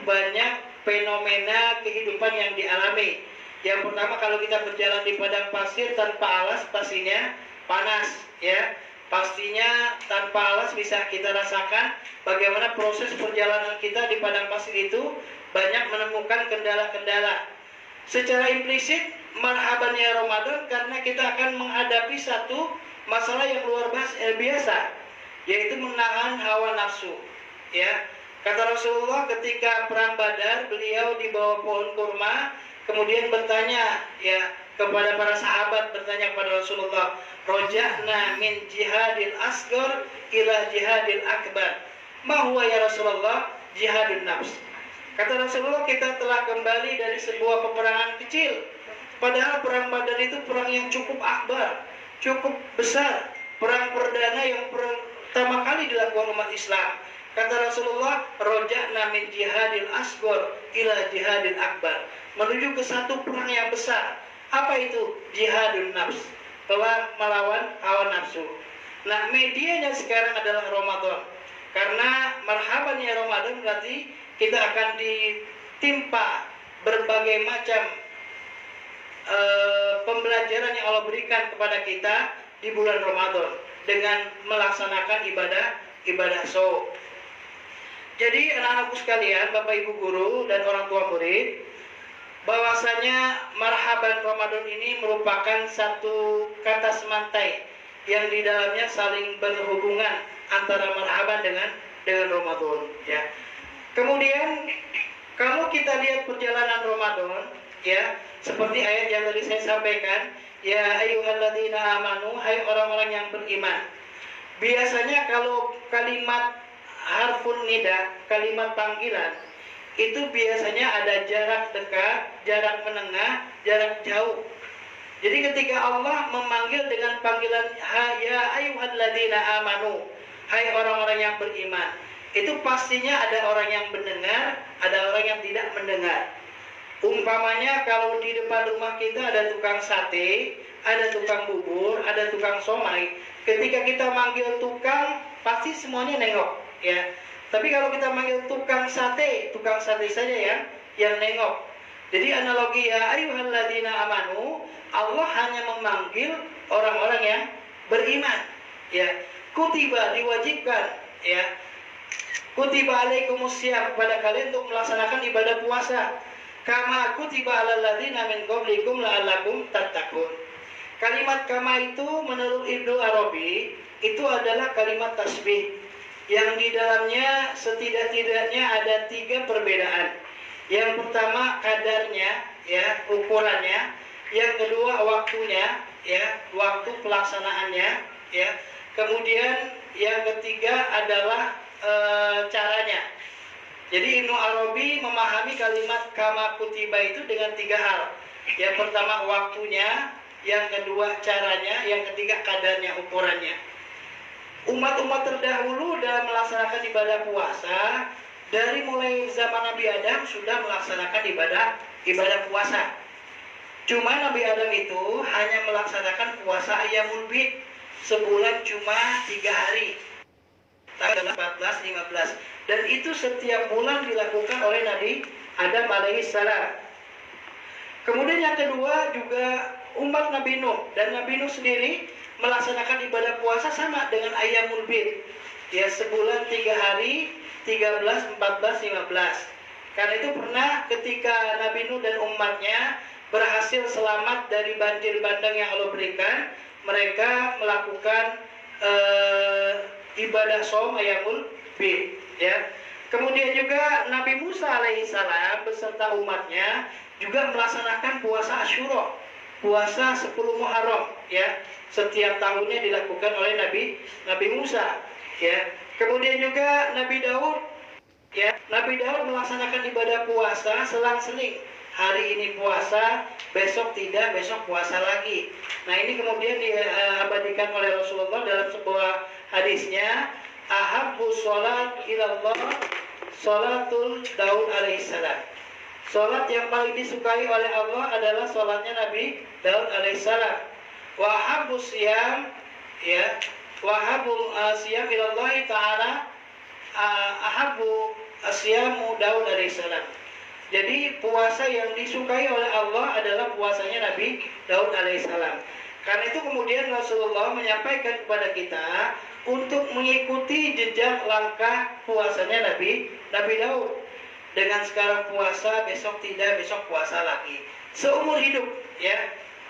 banyak fenomena kehidupan yang dialami. Yang pertama, kalau kita berjalan di padang pasir tanpa alas, pastinya panas, ya. Pastinya tanpa alas bisa kita rasakan bagaimana proses perjalanan kita di padang pasir itu banyak menemukan kendala-kendala. Secara implisit, marhaban ya Ramadan karena kita akan menghadapi satu masalah yang luar biasa, yaitu menahan hawa nafsu, ya. Kata Rasulullah ketika perang Badar, beliau di bawah pohon kurma, kemudian bertanya, ya, kepada para sahabat, bertanya kepada Rasulullah, roja'na min jihadil asghar ila jihadil akbar. Ma huwa ya Rasulullah? Jihadun nafs. Kata Rasulullah, kita telah kembali dari sebuah peperangan kecil. Padahal perang Badar itu perang yang cukup akbar, cukup besar, perang perdana yang pertama kali dilakukan umat Islam. Kata Rasulullah, roja'na min jihadil asghar ila jihadil akbar, menuju ke satu perang yang besar. Apa itu? Jihadun nafs, telah melawan hawa nafsu. Nah, medianya sekarang adalah Ramadan. Karena marhabannya Ramadan berarti kita akan ditimpa berbagai macam pembelajaran yang Allah berikan kepada kita di bulan Ramadan dengan melaksanakan ibadah saum. Jadi anak-anakku sekalian, Bapak Ibu guru dan orang tua murid, bahwasanya marhaban Ramadan ini merupakan satu kata semantai yang di dalamnya saling berhubungan antara marhaban dengan Ramadan, ya. Kemudian kalau kita lihat perjalanan Ramadan, ya, seperti ayat yang tadi saya sampaikan, ya ayyuhalladzina amanu, hai orang-orang yang beriman. Biasanya kalau kalimat harfun nida, kalimat panggilan, itu biasanya ada jarak dekat, jarak menengah, jarak jauh. Jadi ketika Allah memanggil dengan panggilan ya ayyuhalladzina amanu, hai orang-orang yang beriman, itu pastinya ada orang yang mendengar, ada orang yang tidak mendengar. Umpamanya kalau di depan rumah kita ada tukang sate, ada tukang bubur, ada tukang somai. Ketika kita manggil tukang, pasti semuanya nengok, ya. Tapi kalau kita manggil tukang sate saja yang nengok. Jadi analogi ya ayyuhalladzina amanu, Allah hanya memanggil orang-orang yang beriman, ya. Kutiba, diwajibkan, ya. Kutiba alaikumusiyam, kepada kalian untuk melaksanakan ibadah puasa. Kama kutiba alal ladzina min qablikum la'allakum tattaqun. Kalimat kama itu menurut Ibnu Arabi itu adalah kalimat tasbih yang di dalamnya setidak-tidaknya ada 3 perbedaan. Yang pertama kadarnya, ya, ukurannya. Yang kedua waktunya, ya, waktu pelaksanaannya, ya. Kemudian yang ketiga adalah caranya. Jadi Ibnu Arabi memahami kalimat kama kutiba itu dengan 3 hal. Yang pertama waktunya, yang kedua caranya, yang ketiga kadarnya, ukurannya. Umat-umat terdahulu dalam melaksanakan ibadah puasa, dari mulai zaman Nabi Adam sudah melaksanakan ibadah puasa. Cuma Nabi Adam itu hanya melaksanakan puasa Ayyamul Bid, sebulan cuma 3 hari, tanggal 14, 15. Dan itu setiap bulan dilakukan oleh Nabi Adam alaihissalam. Kemudian yang kedua juga umat Nabi Nuh, dan Nabi Nuh sendiri melaksanakan ibadah puasa sama dengan Ayyamul Bid, ya, sebulan 3 hari, 13, 14, 15. Karena itu pernah ketika Nabi Nuh dan umatnya berhasil selamat dari banjir bandang yang Allah berikan, mereka melakukan ibadah saum Ayyamul Bid, ya. Kemudian juga Nabi Musa alaihissalam beserta umatnya juga melaksanakan puasa Asyura, puasa 10 Muharram, ya. Setiap tahunnya dilakukan oleh Nabi Musa, ya. Kemudian juga Nabi Daud, ya. Nabi Daud melaksanakan ibadah puasa selang-seling. Hari ini puasa, besok tidak, besok puasa lagi. Nah, ini kemudian diabadikan oleh Rasulullah dalam sebuah hadisnya, ahabbu sholat ilallah sholatul Daud alaihissalam. Sholat yang paling disukai oleh Allah adalah sholatnya Nabi Daud alaihissalam. Wa ahabbu siyam, ya, wa ahabbu siyam ilallahi ta'ala ahabbu siyamu Daud alaihissalam. Jadi puasa yang disukai oleh Allah adalah puasanya Nabi Daud alaihissalam. Karena itu kemudian Rasulullah menyampaikan kepada kita untuk mengikuti jejak langkah puasanya Nabi Daud. Dengan sekarang puasa, besok tidak, besok puasa lagi. Seumur hidup, ya.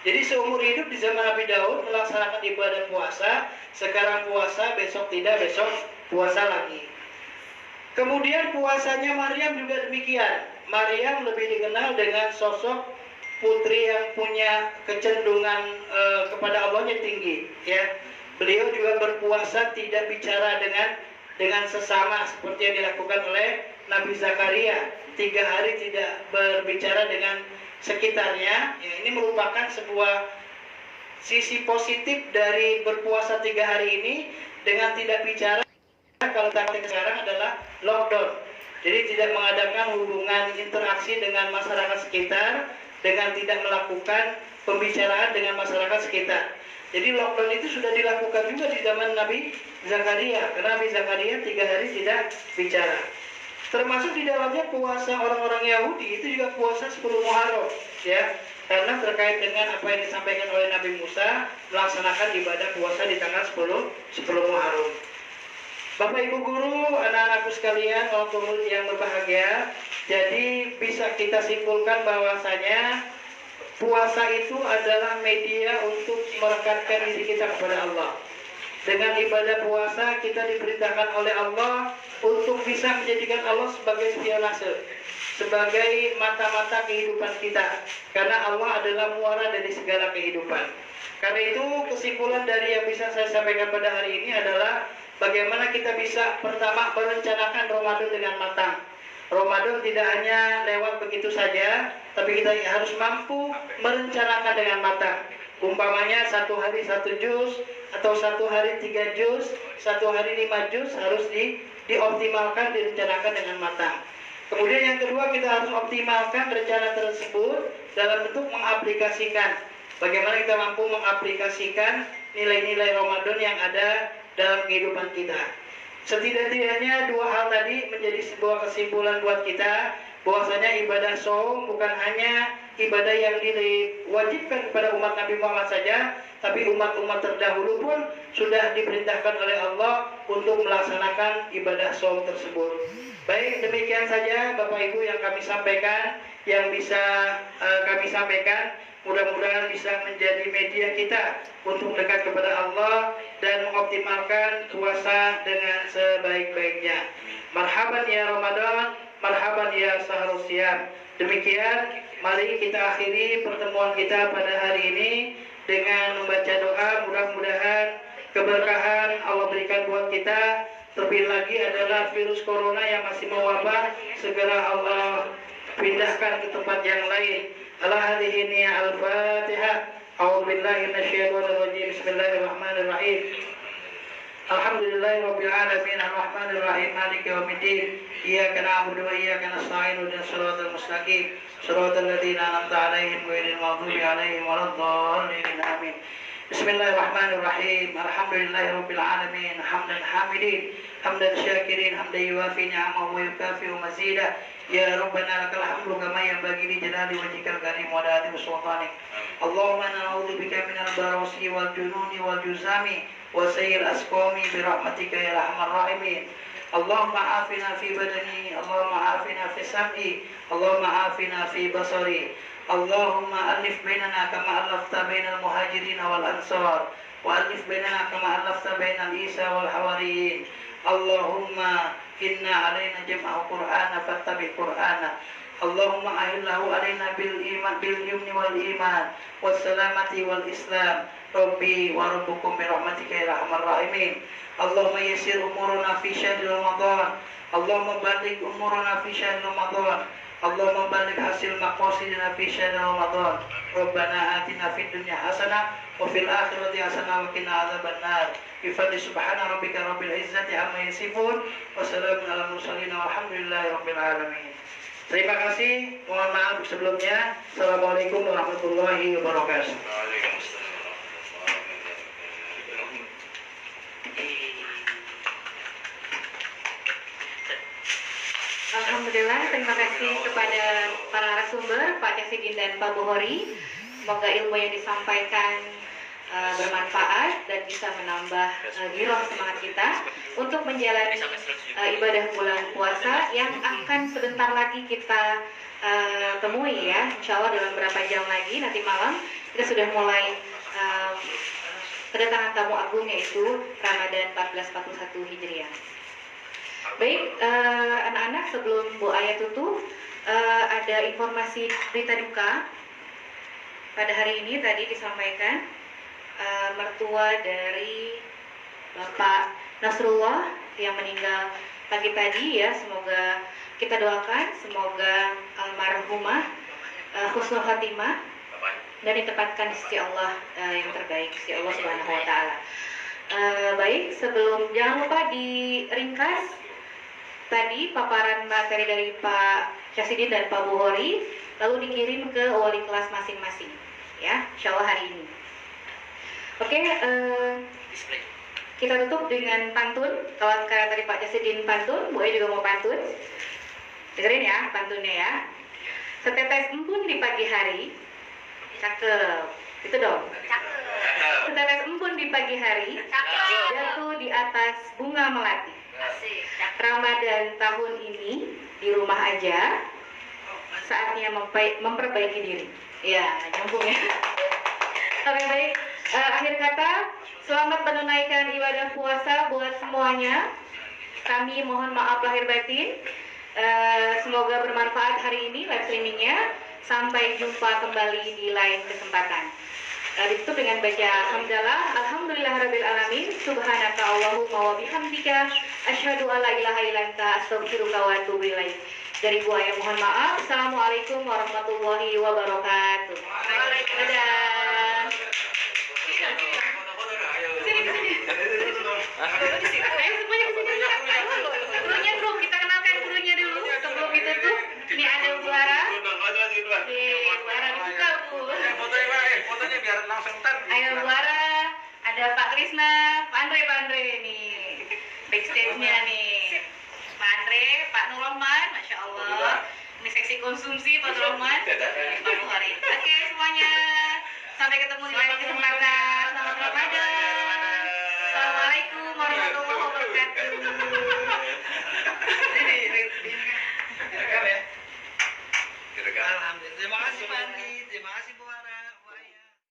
Jadi seumur hidup di zaman Nabi Daud melaksanakan ibadah puasa, sekarang puasa, besok tidak, besok puasa lagi. Kemudian puasanya Maryam juga demikian. Maryam lebih dikenal dengan sosok putri yang punya kecenderungan kepada Allahnya tinggi, ya. Beliau juga berpuasa tidak bicara dengan dengan sesama seperti yang dilakukan oleh Nabi Zakaria, 3 hari tidak berbicara dengan sekitarnya. Ya, ini merupakan sebuah sisi positif dari berpuasa 3 hari ini dengan tidak bicara. Kalau taktik sekarang adalah lockdown, jadi tidak mengadakan hubungan interaksi dengan masyarakat sekitar, dengan tidak melakukan pembicaraan dengan masyarakat sekitar. Jadi lockdown itu sudah dilakukan juga di zaman Nabi Zakaria, karena Nabi Zakaria 3 hari tidak bicara. Termasuk di dalamnya puasa orang-orang Yahudi itu juga puasa 10 Muharram, ya, karena terkait dengan apa yang disampaikan oleh Nabi Musa melaksanakan ibadah puasa di tanggal 10 Muharram. Bapak Ibu guru, anak-anakku sekalian, orang tua yang berbahagia, jadi bisa kita simpulkan bahwasanya puasa itu adalah media untuk merekatkan diri kita kepada Allah. Dengan ibadah puasa kita diperintahkan oleh Allah untuk bisa menjadikan Allah sebagai spionase, sebagai mata-mata kehidupan kita, karena Allah adalah muara dari segala kehidupan. Karena itu kesimpulan dari yang bisa saya sampaikan pada hari ini adalah bagaimana kita bisa pertama merencanakan Ramadan dengan matang. Ramadan tidak hanya lewat begitu saja, tapi kita harus mampu merencanakan dengan matang. Umpamanya 1 hari 1 juz, atau 1 hari 3 juz, 1 hari 5 juz harus dioptimalkan, direncanakan dengan matang. Kemudian yang kedua, kita harus optimalkan rencana tersebut dalam bentuk mengaplikasikan. Bagaimana kita mampu mengaplikasikan nilai-nilai Ramadan yang ada dalam kehidupan kita. Setidak-tidaknya 2 hal tadi menjadi sebuah kesimpulan buat kita, bahwasanya ibadah saum bukan hanya ibadah yang diwajibkan kepada umat Nabi Muhammad saja, tapi umat-umat terdahulu pun sudah diperintahkan oleh Allah untuk melaksanakan ibadah saum tersebut. Baik, demikian saja Bapak Ibu yang kami sampaikan, yang bisa kami sampaikan. Mudah-mudahan bisa menjadi media kita untuk dekat kepada Allah dan mengoptimalkan puasa dengan sebaik-baiknya. Marhaban ya Ramadan, marhaban ya Sahrul Siyam. Demikian, mari kita akhiri pertemuan kita pada hari ini dengan membaca doa. Mudah-mudahan keberkahan Allah berikan buat kita. Terlebih lagi adalah virus corona yang masih mewabah, segera Allah pindahkan ke tempat yang lain. Ala hadhihi niya al-Fatihah. A'udzu billahi minasyaitonir rajim. Bismillahirrahmanirrahim. Alhamdulillahi rabbil alamin arrahmanir rahim maliki yaumiddin. Iyyaka na'budu wa iyyaka nasta'in ihdinas siratal mustaqim. Siratal ladzina an'amta 'alaihim ghairil maghdubi 'alaihim waladdallin. Amin. Bismillahirrahmanirrahim. Alhamdulillahi rabbil alamin hamdan hamidin, hamdan syakirin, hamdan yuwafi ni'amahu wa yukafi'u mazidah. Ya Rabbana lakal hamdu kama yanbaghi li jalali wajhikal karim wa li sultanik. Allahumma na'udzu bika minal barasi wal jununi wal juzami wa sayyil asqami bi rahmatika ya arhamar rahimin. Allahumma afina fi badani, Allahumma afina fi sam'i, Allahumma afina fi basari. Allahumma alif bainana kama alafta bainal muhajirin wal ansar, wa alif bainana kama alafta bainal isa wal hawariyin. Allahumma inna alaina jam'al qur'ana fattabi qur'ana. Allahumma ahillahu alaina bil iman bil yumni wal iman was salamati wal islam. Rabbi wa rabbukum bi rahmatika ya arhamar rahimin. Allahumma yassir umurana fi syahr Ramadan. Allahumma baligh umurana fi syahr Ramadan. Allahumma baligh hasil maqasidina fi syahr Ramadan. Rabbana atina fid dunya hasanah wa fil akhirati hasanah wa qina adzabannar. Bi fadli subhana rabbika rabbil izzati amma yasifun wa salamun alal mursalin walhamdulillahi rabbil alamin. Terima kasih. Mohon maaf sebelumnya. Assalamualaikum warahmatullahi wabarakatuh. Alhamdulillah, terima kasih kepada para narasumber, Pak Casidin dan Pak Buhori. Semoga ilmu yang disampaikan bermanfaat dan bisa menambah giroh semangat kita untuk menjalani ibadah bulan puasa yang akan sebentar lagi kita temui ya. Insya Allah dalam beberapa jam lagi nanti malam kita sudah mulai kedatangan tamu agung yaitu Ramadan 1441 Hijriah. Baik, anak-anak, sebelum Bu Ayah tutup, ada informasi berita duka. Pada hari ini tadi disampaikan mertua dari Bapak Nasrullah yang meninggal pagi tadi ya, semoga kita doakan semoga almarhumah husnul khatimah dan ditempatkan di sisi Allah yang terbaik, sisi Allah Subhanahu wa taala. Baik, sebelum, jangan lupa diringkas tadi paparan materi dari Pak Syasidin dan Pak Buhori, lalu dikirim ke wali kelas masing-masing ya, insya Allah hari ini. Oke, kita tutup dengan pantun. Kalau sekarang tadi Pak Syasidin pantun, Bu juga mau pantun. Dengerin ya pantunnya ya. Setetes embun di pagi hari, cakep, itu dong. Setetes embun di pagi hari, jatuh di atas bunga melati. Ramadan tahun ini di rumah aja, saatnya memperbaiki diri. Ya, nyambung ya. Oke, baik. Akhir kata, selamat menunaikan ibadah puasa buat semuanya. Kami mohon maaf lahir batin. Semoga bermanfaat hari ini live streamingnya. Sampai jumpa kembali di lain kesempatan. Ditutup dengan baca hamdalah, alhamdulillahirabbil alamin, subhanaka allahumma wa bihamdika, asyhadu alla ilaha illa anta, astaghfiruka wa atubu ilaik. Dari Bu Aya mohon maaf. Assalamualaikum warahmatullahi wabarakatuh. Dadah. Ayo semuanya kesini. Gurunya bro, kita kenalkan gurunya dulu. Sebelum itu tuh, ini ada Bu Ara. Bu Ara suka Bu. Fotonya biar langsung ntar. Ayo Bu Ara, ada Pak Krisna, Pak Andre nih. Backstage-nya nih. Pak Andre, Pak Nur Rahman, Masya Allah. Ini seksi konsumsi Pak Nur Rahman. Pak Buhari. Oke semuanya, sampai ketemu di lain kesempatan. Selamat Ramadan. Assalamualaikum warahmatullahi wabarakatuh. Alhamdulillah. Terima kasih Pak Andi. Terima kasih Bu.